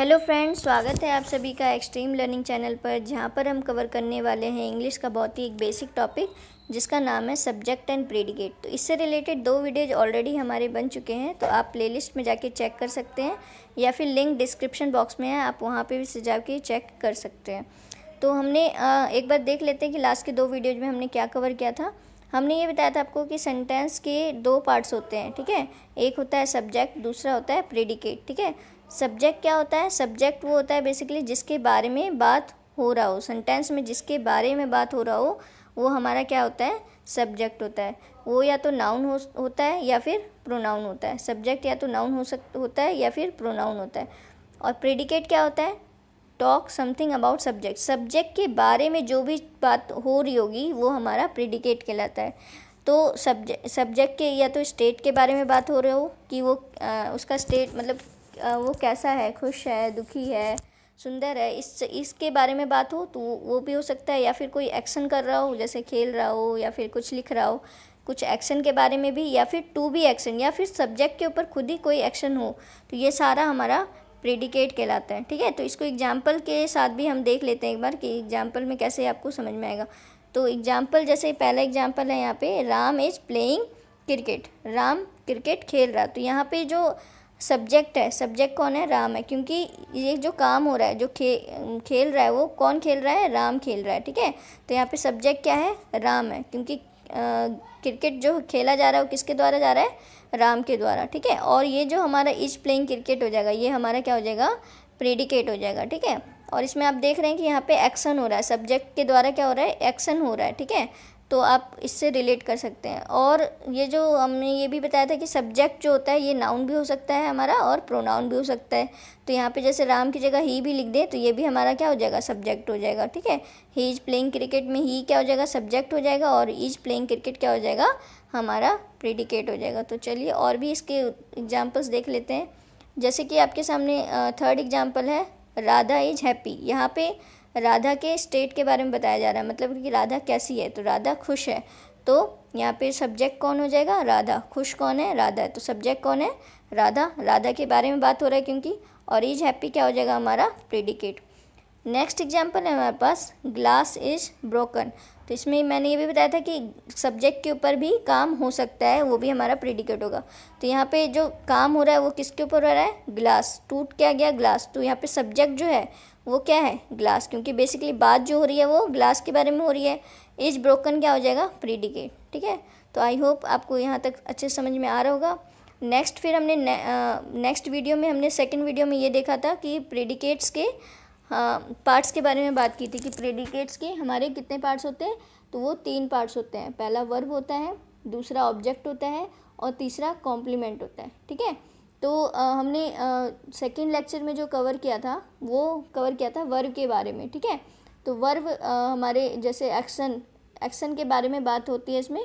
Hello friends, स्वागत है आप सभी का एक्सट्रीम लर्निंग चैनल पर, जहां पर हम कवर करने वाले हैं इंग्लिश का बहुत ही एक बेसिक टॉपिक जिसका नाम है सब्जेक्ट एंड प्रेडिकेट। तो इससे रिलेटेड 2 वीडियोज ऑलरेडी हमारे बन चुके हैं, तो आप प्लेलिस्ट में जाके चेक कर सकते हैं या फिर लिंक डिस्क्रिप्शन बॉक्स में है, आप वहाँ पर भी जाके चेक कर सकते हैं। तो हमने एक बार देख लेते हैं कि लास्ट के 2 वीडियोज में हमने क्या कवर किया था। हमने ये बताया था आपको कि सेंटेंस के 2 पार्ट्स होते हैं, ठीक है। एक होता है सब्जेक्ट, दूसरा होता है प्रेडिकेट, ठीक है। सब्जेक्ट क्या होता है? सब्जेक्ट वो होता है बेसिकली जिसके बारे में बात हो रहा हो, सेंटेंस में जिसके बारे में बात हो रहा हो वो हमारा क्या होता है? सब्जेक्ट होता है। वो या तो नाउन होता है या फिर प्रोनाउन होता है। सब्जेक्ट या तो नाउन होता है या फिर प्रोनाउन होता है। और प्रेडिकेट क्या होता है? Talk something about subject, subject के बारे में जो भी बात हो रही होगी वो हमारा प्रेडिकेट कहलाता है। तो सब्जेक्ट के या तो स्टेट के बारे में बात हो रही हो कि वो उसका स्टेट मतलब वो कैसा है, खुश है, दुखी है, सुंदर है, इसके बारे में बात हो तो वो भी हो सकता है। या फिर कोई एक्शन कर रहा हो, जैसे खेल रहा हो या फिर कुछ लिख रहा हो, कुछ एक्शन के बारे में भी, या फिर टू बी एक्शन, या फिर सब्जेक्ट के ऊपर खुद ही कोई एक्शन हो, तो ये सारा हमारा प्रेडिकेट कहलाता है, ठीक है। तो इसको एग्जाम्पल के साथ भी हम देख लेते हैं एक बार कि एग्जाम्पल में कैसे आपको समझ में आएगा। तो एग्जाम्पल, जैसे पहला एग्जाम्पल है यहाँ पे, Ram is playing cricket, Ram cricket खेल रहा। तो यहाँ पे जो सब्जेक्ट है, सब्जेक्ट कौन है? राम है, क्योंकि ये जो काम हो रहा है, जो खेल रहा है, वो कौन खेल रहा है? राम खेल रहा है, ठीक है। तो यहाँ पे सब्जेक्ट क्या है? राम है, क्योंकि क्रिकेट जो खेला जा रहा है वो किसके द्वारा जा रहा है? राम के द्वारा, ठीक है। और ये जो हमारा इज प्लेइंग क्रिकेट हो जाएगा, ये हमारा क्या हो जाएगा? प्रेडिकेट हो जाएगा, ठीक है। और इसमें आप देख रहे हैं कि यहाँ पे एक्शन हो रहा है, सब्जेक्ट के द्वारा क्या हो रहा है? एक्शन हो रहा है, ठीक है। तो आप इससे रिलेट कर सकते हैं। और ये जो हमने ये भी बताया था कि सब्जेक्ट जो होता है ये नाउन भी हो सकता है हमारा और प्रोनाउन भी हो सकता है। तो यहाँ पे जैसे राम की जगह ही भी लिख दे तो ये भी हमारा क्या हो जाएगा? सब्जेक्ट हो जाएगा, ठीक है। ही इज प्लेइंग क्रिकेट में ही क्या हो जाएगा? सब्जेक्ट हो जाएगा, और इज प्लेइंग क्रिकेट क्या हो जाएगा? हमारा प्रेडिकेट हो जाएगा। तो चलिए और भी इसके एग्जाम्पल्स देख लेते हैं। जैसे कि आपके सामने थर्ड एग्जाम्पल है, राधा इज हैप्पी। यहाँ पे राधा के स्टेट के बारे में बताया जा रहा है, मतलब कि राधा कैसी है, तो राधा खुश है। तो यहाँ पे सब्जेक्ट कौन हो जाएगा? राधा। खुश कौन है? राधा है, तो सब्जेक्ट कौन है? राधा। राधा के बारे में बात हो रहा है क्योंकि। और इज हैप्पी क्या हो जाएगा? हमारा प्रेडिकेट। नेक्स्ट एग्जाम्पल है हमारे पास, ग्लास इज ब्रोकन। तो इसमें मैंने ये भी बताया था कि सब्जेक्ट के ऊपर भी काम हो सकता है, वो भी हमारा प्रेडिकेट होगा। तो यहाँ पे जो काम हो रहा है वो किसके ऊपर हो रहा है? ग्लास। टूट क्या गया? ग्लास। तो यहाँ पे सब्जेक्ट जो है वो क्या है? ग्लास, क्योंकि बेसिकली बात जो हो रही है वो ग्लास के बारे में हो रही है। इज ब्रोकन क्या हो जाएगा? प्रेडिकेट, ठीक है। तो आई होप आपको यहाँ तक अच्छे समझ में आ रहा होगा। नेक्स्ट फिर हमने नेक्स्ट वीडियो में हमने सेकंड वीडियो में ये देखा था कि प्रेडिकेट्स के पार्ट्स के बारे में बात की थी कि प्रेडिकेट्स के हमारे कितने पार्ट्स होते हैं, तो वो 3 पार्ट्स होते हैं। पहला वर्ब होता है, दूसरा ऑब्जेक्ट होता है, और तीसरा कॉम्प्लीमेंट होता है, ठीक है। तो हमने सेकंड लेक्चर में जो कवर किया था वो कवर किया था वर्ब के बारे में, ठीक है। तो वर्ब हमारे जैसे एक्शन के बारे में बात होती है इसमें,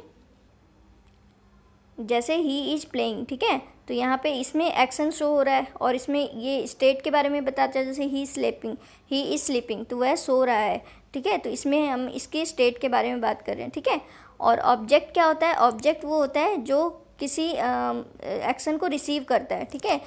जैसे ही इज प्लेइंग, ठीक है। तो यहाँ पे इसमें एक्शन शो हो रहा है, और इसमें ये स्टेट के बारे में बताता है, जैसे ही इज स्लीपिंग, तो वह सो रहा है, ठीक है। तो इसमें हम इसके स्टेट के बारे में बात कर रहे हैं, ठीक है। और ऑब्जेक्ट क्या होता है? ऑब्जेक्ट वो होता है जो किसी एक्शन को रिसीव करता है, ठीक है।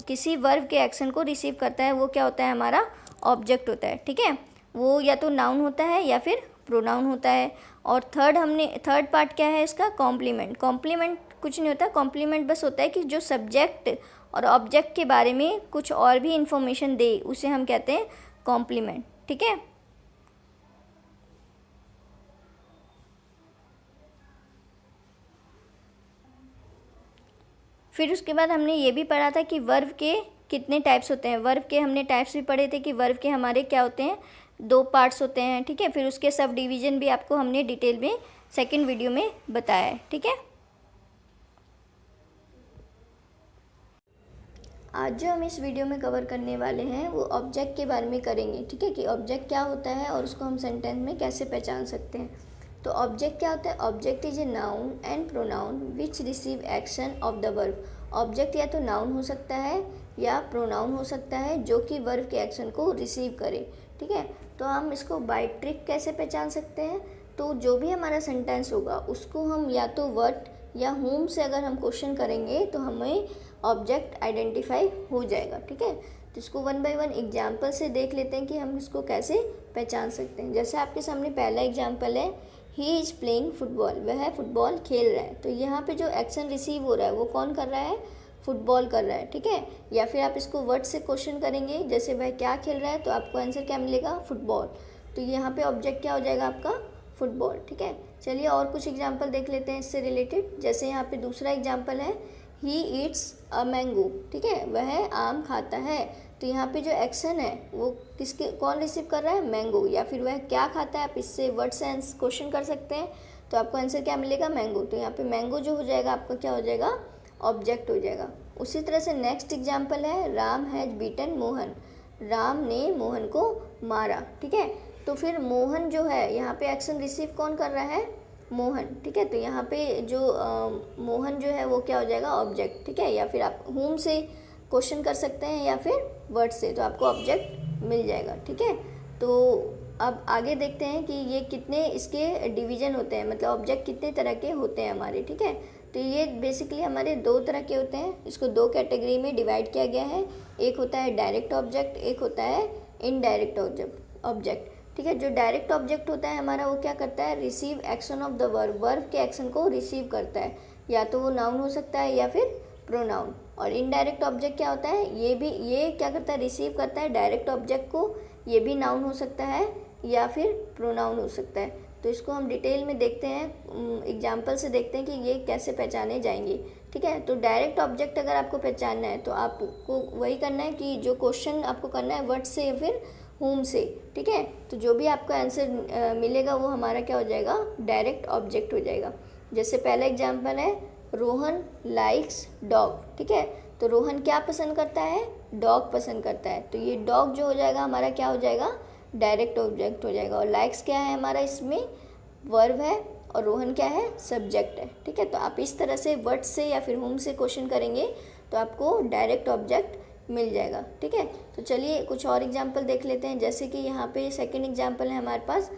किसी वर्ब के एक्शन को रिसीव करता है, वो क्या होता है? हमारा ऑब्जेक्ट होता है, ठीक है। वो या तो नाउन होता है या फिर प्रोनाउन होता है। और थर्ड पार्ट क्या है इसका? कॉम्प्लीमेंट। कॉम्प्लीमेंट कुछ नहीं होता, कॉम्प्लीमेंट बस होता है कि जो सब्जेक्ट और ऑब्जेक्ट के बारे में कुछ और भी इंफॉर्मेशन दे, उसे हम कहते हैं कॉम्प्लीमेंट, ठीक है। फिर उसके बाद हमने ये भी पढ़ा था कि वर्ब के कितने टाइप्स होते हैं। वर्ब के हमने टाइप्स भी पढ़े थे कि वर्ब के हमारे क्या होते हैं? 2 पार्ट्स होते हैं, ठीक है। फिर उसके सब डिवीज़न भी आपको हमने डिटेल में सेकंड वीडियो में बताया है, ठीक है। आज जो हम इस वीडियो में कवर करने वाले हैं वो ऑब्जेक्ट के बारे में करेंगे, ठीक है, कि ऑब्जेक्ट क्या होता है और उसको हम सेंटेंस में कैसे पहचान सकते हैं। तो ऑब्जेक्ट क्या होता है? Object is a noun and pronoun which receive action of the verb. Object या तो नाउन हो सकता है या प्रोनाउन हो सकता है जो कि वर्ब के एक्शन को रिसीव करे, ठीक है। तो हम इसको बाय ट्रिक कैसे पहचान सकते हैं? तो जो भी हमारा सेंटेंस होगा उसको हम या तो व्हाट या whom से अगर हम क्वेश्चन करेंगे तो हमें ऑब्जेक्ट आइडेंटिफाई हो जाएगा, ठीक है। तो इसको वन बाय वन एग्जाम्पल से देख लेते हैं कि हम इसको कैसे पहचान सकते हैं। जैसे आपके सामने पहला एग्जाम्पल है, ही इज़ प्लेइंग फुटबॉल, वह फुटबॉल खेल रहा है। तो यहाँ पे जो एक्शन रिसीव हो रहा है वो कौन कर रहा है, फुटबॉल कर रहा है, ठीक है। या फिर आप इसको वर्ड से क्वेश्चन करेंगे, जैसे वह क्या खेल रहा है, तो आपको आंसर क्या मिलेगा, फुटबॉल। तो यहाँ पे ऑब्जेक्ट क्या हो जाएगा आपका, फुटबॉल, ठीक है। चलिए और कुछ एग्जाम्पल देख लेते हैं इससे रिलेटेड। जैसे यहाँ पे दूसरा एग्जाम्पल है, ही ईट्स अ मैंगो, ठीक है, वह आम खाता है। तो यहाँ पे जो एक्शन है वो किसके, कौन रिसीव कर रहा है, मैंगो। या फिर वह क्या खाता है, आप इससे वर्ड से क्वेश्चन कर सकते हैं, तो आपको आंसर क्या मिलेगा, मैंगो। तो यहाँ पे मैंगो जो हो जाएगा आपका क्या हो जाएगा, ऑब्जेक्ट हो जाएगा। उसी तरह से नेक्स्ट एग्जाम्पल है, राम हैज बीटन मोहन, राम ने मोहन को मारा, ठीक है। तो फिर मोहन जो है यहाँ पे एक्शन रिसीव कौन कर रहा है, मोहन, ठीक है। तो यहाँ पे जो मोहन जो है वो क्या हो जाएगा, ऑब्जेक्ट, ठीक है। या फिर आप होम से क्वेश्चन कर सकते हैं या फिर वर्ड से, तो आपको ऑब्जेक्ट मिल जाएगा, ठीक है। तो अब आगे देखते हैं कि ये कितने इसके डिवीजन होते हैं, मतलब ऑब्जेक्ट कितने तरह के होते हैं हमारे, ठीक है। तो ये बेसिकली हमारे दो तरह के होते हैं, इसको दो कैटेगरी में डिवाइड किया गया है। एक होता है डायरेक्ट ऑब्जेक्ट, एक होता है इनडायरेक्ट ऑब्जेक्ट, ठीक है। जो डायरेक्ट ऑब्जेक्ट होता है हमारा वो क्या करता है, receive action of the verb, verb के एक्शन को रिसीव करता है, या तो वो नाउन हो सकता है या फिर प्रोनाउन। और इनडायरेक्ट ऑब्जेक्ट क्या होता है, ये क्या करता है, रिसीव करता है डायरेक्ट ऑब्जेक्ट को, ये भी नाउन हो सकता है या फिर प्रोनाउन हो सकता है। तो इसको हम डिटेल में देखते हैं, एग्जाम्पल से देखते हैं कि ये कैसे पहचाने जाएंगे, ठीक है। तो डायरेक्ट ऑब्जेक्ट अगर आपको पहचानना है तो आपको वही करना है कि जो क्वेश्चन आपको करना है वर्ड से या फिर होम से, ठीक है। तो जो भी आपका आंसर मिलेगा वो हमारा क्या हो जाएगा, डायरेक्ट ऑब्जेक्ट हो जाएगा। जैसे पहला एग्जाम्पल है, रोहन लाइक्स डॉग, ठीक है। तो रोहन क्या पसंद करता है, डॉग पसंद करता है। तो ये डॉग जो हो जाएगा हमारा क्या हो जाएगा, डायरेक्ट ऑब्जेक्ट हो जाएगा। और लाइक्स क्या है हमारा, इसमें वर्ब है, और रोहन क्या है, सब्जेक्ट है, ठीक है। तो आप इस तरह से वर्ड से या फिर होम से क्वेश्चन करेंगे तो आपको डायरेक्ट ऑब्जेक्ट मिल जाएगा, ठीक है। तो चलिए कुछ और एग्जाम्पल देख लेते हैं। जैसे कि यहाँ पे सेकंड एग्जाम्पल है हमारे पास,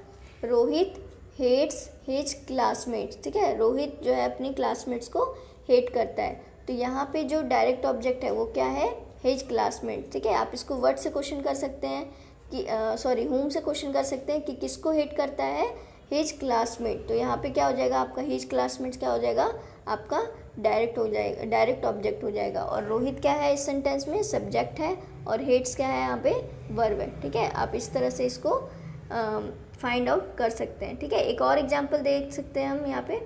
रोहित हेट्स हिज क्लासमेट्स, ठीक है। रोहित जो है अपनी क्लासमेट्स को हेट करता है। तो यहाँ पे जो डायरेक्ट ऑब्जेक्ट है वो क्या है, हिज क्लासमेट, ठीक है। आप इसको वर्ड से क्वेश्चन कर सकते हैं कि होम से क्वेश्चन कर सकते हैं कि किसको हेट करता है, हिज क्लासमेट। तो यहाँ पे क्या हो जाएगा आपका, हिज क्लासमेट्स क्या हो जाएगा आपका, डायरेक्ट हो जाएगा, डायरेक्ट ऑब्जेक्ट हो जाएगा। और रोहित क्या है इस सेंटेंस में, सब्जेक्ट है, और हेट्स क्या है यहाँ पे, वर्ब है, ठीक है। आप इस तरह से इसको फाइंड आउट कर सकते हैं, ठीक है। एक और एग्जांपल देख सकते हैं हम यहाँ पे,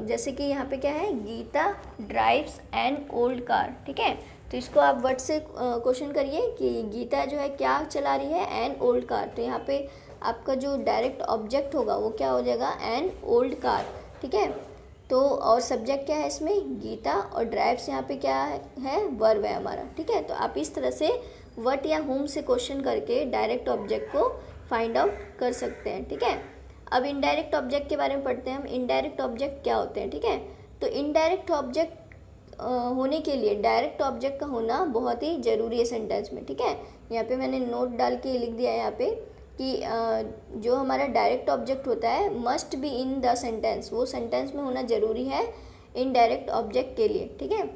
जैसे कि यहाँ पे क्या है, Geeta drives an old car, ठीक है। तो इसको आप वर्ड से क्वेश्चन करिए कि गीता जो है क्या चला रही है, एन ओल्ड कार। तो यहाँ पे आपका जो डायरेक्ट ऑब्जेक्ट होगा वो क्या हो जाएगा, एन ओल्ड कार, ठीक है। तो और सब्जेक्ट क्या है इसमें, गीता, और ड्राइव्स यहाँ पे क्या है, वर्ब है हमारा, ठीक है। तो आप इस तरह से वर्ड या होम से क्वेश्चन करके डायरेक्ट ऑब्जेक्ट को फाइंड आउट कर सकते हैं, ठीक है। अब इनडायरेक्ट ऑब्जेक्ट के बारे में पढ़ते हैं हम, इनडायरेक्ट ऑब्जेक्ट क्या होते हैं, ठीक है। तो इनडायरेक्ट ऑब्जेक्ट होने के लिए डायरेक्ट ऑब्जेक्ट का होना बहुत ही ज़रूरी है सेंटेंस में, ठीक है। यहाँ पे मैंने नोट डाल के लिख दिया है यहाँ पे कि जो हमारा डायरेक्ट ऑब्जेक्ट होता है must be in the sentence, वो सेंटेंस में होना ज़रूरी है इनडायरेक्ट ऑब्जेक्ट के लिए, ठीक है।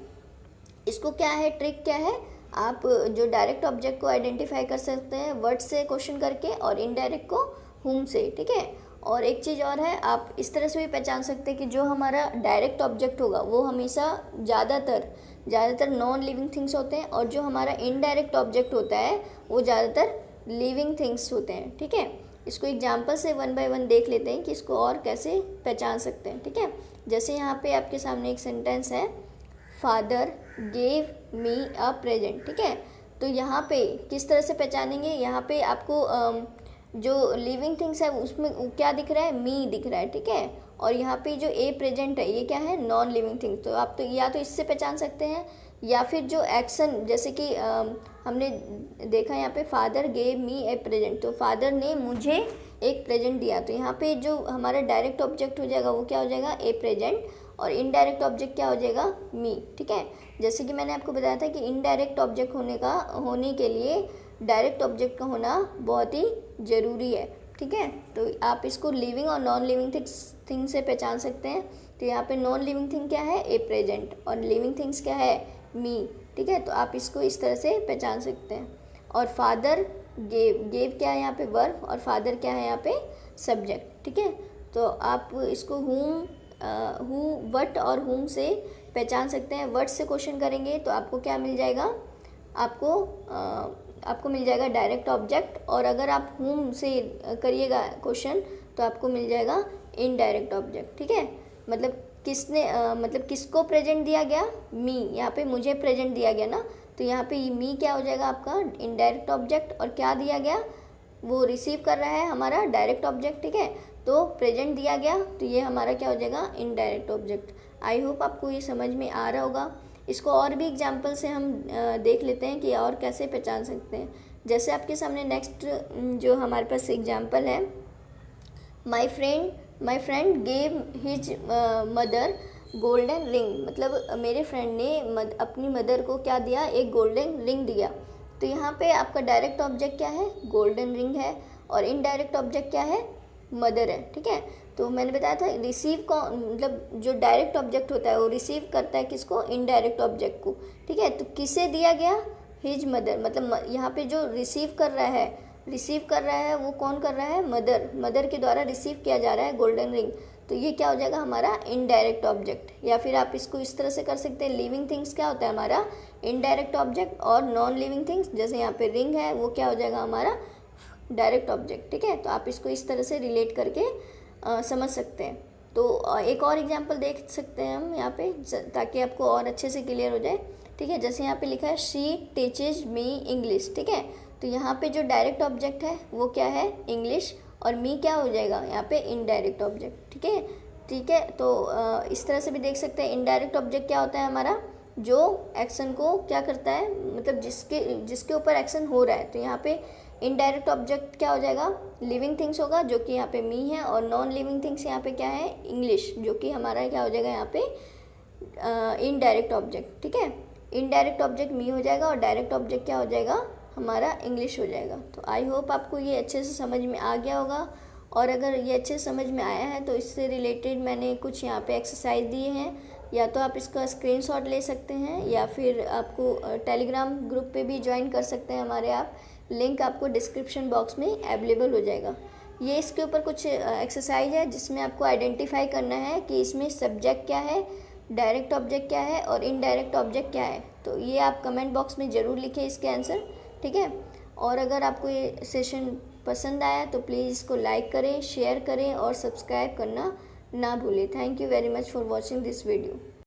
इसको क्या है, ट्रिक क्या है, आप जो डायरेक्ट ऑब्जेक्ट को आइडेंटिफाई कर सकते हैं वर्ड से क्वेश्चन करके, और इनडायरेक्ट को होम से, ठीक है। और एक चीज़ और है, आप इस तरह से भी पहचान सकते हैं कि जो हमारा डायरेक्ट ऑब्जेक्ट होगा वो हमेशा ज़्यादातर नॉन लिविंग थिंग्स होते हैं, और जो हमारा इनडायरेक्ट ऑब्जेक्ट होता है वो ज़्यादातर लिविंग थिंग्स होते हैं, ठीक है। इसको एग्जाम्पल से वन बाय वन देख लेते हैं कि इसको और कैसे पहचान सकते हैं, ठीक है। जैसे यहाँ पे आपके सामने एक सेंटेंस है, father gave me a present, ठीक है। तो यहाँ पे किस तरह से पहचानेंगे, यहाँ पे आपको जो लिविंग थिंग्स है उसमें क्या दिख रहा है, मी दिख रहा है, ठीक है। और यहाँ पे जो ए प्रेजेंट है ये क्या है, नॉन लिविंग थिंग्स। तो आप तो या तो इससे पहचान सकते हैं, या फिर जो एक्शन, जैसे कि हमने देखा यहाँ पे फादर गेव मी ए प्रेजेंट, तो फादर ने मुझे एक प्रेजेंट दिया। तो यहाँ पे जो हमारा डायरेक्ट ऑब्जेक्ट हो जाएगा वो क्या हो जाएगा, ए प्रेजेंट, और इनडायरेक्ट ऑब्जेक्ट क्या हो जाएगा, मी, ठीक है। जैसे कि मैंने आपको बताया था कि इनडायरेक्ट ऑब्जेक्ट होने के लिए डायरेक्ट ऑब्जेक्ट का होना बहुत ही ज़रूरी है, ठीक है। तो आप इसको लिविंग और नॉन लिविंग थिंग से पहचान सकते हैं। तो यहाँ पे नॉन लिविंग थिंग क्या है, ए प्रेजेंट, और लिविंग थिंग्स क्या है, मी, ठीक है। तो आप इसको इस तरह से पहचान सकते हैं। और फादर गेव क्या है यहाँ पे वर्ब, और फादर क्या है यहाँ पे सब्जेक्ट, ठीक है। तो आप इसको हु वट और हुम से पहचान सकते हैं। वट से क्वेश्चन करेंगे तो आपको क्या मिल जाएगा, आपको मिल जाएगा डायरेक्ट ऑब्जेक्ट, और अगर आप हुम से करिएगा क्वेश्चन तो आपको मिल जाएगा इनडायरेक्ट ऑब्जेक्ट, ठीक है। मतलब किसने मतलब किसको प्रेजेंट दिया गया, मी, यहाँ पे मुझे प्रेजेंट दिया गया ना, तो यहाँ पे मी क्या हो जाएगा आपका इनडायरेक्ट ऑब्जेक्ट, और क्या दिया गया, वो रिसीव कर रहा है हमारा डायरेक्ट ऑब्जेक्ट, ठीक है। तो प्रेजेंट दिया गया तो ये हमारा क्या हो जाएगा इनडायरेक्ट ऑब्जेक्ट। आई होप आपको ये समझ में आ रहा होगा। इसको और भी एग्जाम्पल से हम देख लेते हैं कि और कैसे पहचान सकते हैं। जैसे आपके सामने नेक्स्ट जो हमारे पास एग्जाम्पल है, my friend gave his mother golden ring, मतलब मेरे फ्रेंड ने अपनी मदर को क्या दिया, एक गोल्डन रिंग दिया। तो यहाँ पे आपका डायरेक्ट ऑब्जेक्ट क्या है, गोल्डन रिंग है, और इनडायरेक्ट ऑब्जेक्ट क्या है, मदर है, ठीक है। तो मैंने बताया था रिसीव को, मतलब जो डायरेक्ट ऑब्जेक्ट होता है वो रिसीव करता है किसको, इनडायरेक्ट ऑब्जेक्ट को, ठीक है। तो किसे दिया गया, हिज मदर, मतलब यहाँ पे जो रिसीव कर रहा है वो कौन कर रहा है, मदर के द्वारा रिसीव किया जा रहा है गोल्डन रिंग। तो ये क्या हो जाएगा हमारा इनडायरेक्ट ऑब्जेक्ट। या फिर आप इसको इस तरह से कर सकते हैं, लिविंग थिंग्स क्या होता है हमारा इनडायरेक्ट ऑब्जेक्ट, और नॉन लिविंग थिंग्स जैसे यहाँ पे रिंग है वो क्या हो जाएगा हमारा डायरेक्ट ऑब्जेक्ट, ठीक है। तो आप इसको इस तरह से रिलेट करके समझ सकते हैं। तो एक और एग्जांपल देख सकते हैं हम यहाँ पे, ताकि आपको और अच्छे से क्लियर हो जाए, ठीक है। जैसे यहाँ पे लिखा है शी टीचेज मी इंग्लिश, ठीक है। तो यहाँ पे जो डायरेक्ट ऑब्जेक्ट है वो क्या है, इंग्लिश, और मी क्या हो जाएगा यहाँ पे इनडायरेक्ट ऑब्जेक्ट, ठीक है। तो इस तरह से भी देख सकते हैं इनडायरेक्ट ऑब्जेक्ट क्या होता है हमारा, जो एक्शन को क्या करता है, मतलब जिसके ऊपर एक्शन हो रहा है। तो यहाँ पे इनडायरेक्ट ऑब्जेक्ट क्या हो जाएगा, लिविंग थिंग्स होगा, जो कि यहाँ पे मी है, और नॉन लिविंग थिंग्स यहाँ पे क्या है, इंग्लिश, जो कि हमारा क्या हो जाएगा यहाँ पे इनडायरेक्ट ऑब्जेक्ट, ठीक है। इनडायरेक्ट ऑब्जेक्ट मी हो जाएगा, और डायरेक्ट ऑब्जेक्ट क्या हो जाएगा हमारा इंग्लिश हो जाएगा। तो आई होप आपको ये अच्छे से समझ में आ गया होगा। और अगर ये अच्छे से समझ में आया है तो इससे रिलेटेड मैंने कुछ यहाँ पे एक्सरसाइज दिए हैं, या तो आप इसका स्क्रीनशॉट ले सकते हैं, या फिर आपको टेलीग्राम ग्रुप पे भी ज्वाइन कर सकते हैं हमारे आप, लिंक आपको डिस्क्रिप्शन बॉक्स में अवेलेबल हो जाएगा। ये इसके ऊपर कुछ एक्सरसाइज है जिसमें आपको आइडेंटिफाई करना है कि इसमें सब्जेक्ट क्या है, डायरेक्ट ऑब्जेक्ट क्या है, और इनडायरेक्ट ऑब्जेक्ट क्या है। तो ये आप कमेंट बॉक्स में ज़रूर लिखें इसके आंसर, ठीक है। और अगर आपको ये सेशन पसंद आया तो प्लीज़ इसको लाइक करें, शेयर करें, और सब्सक्राइब करना ना भूलें। Thank you very much for watching this video.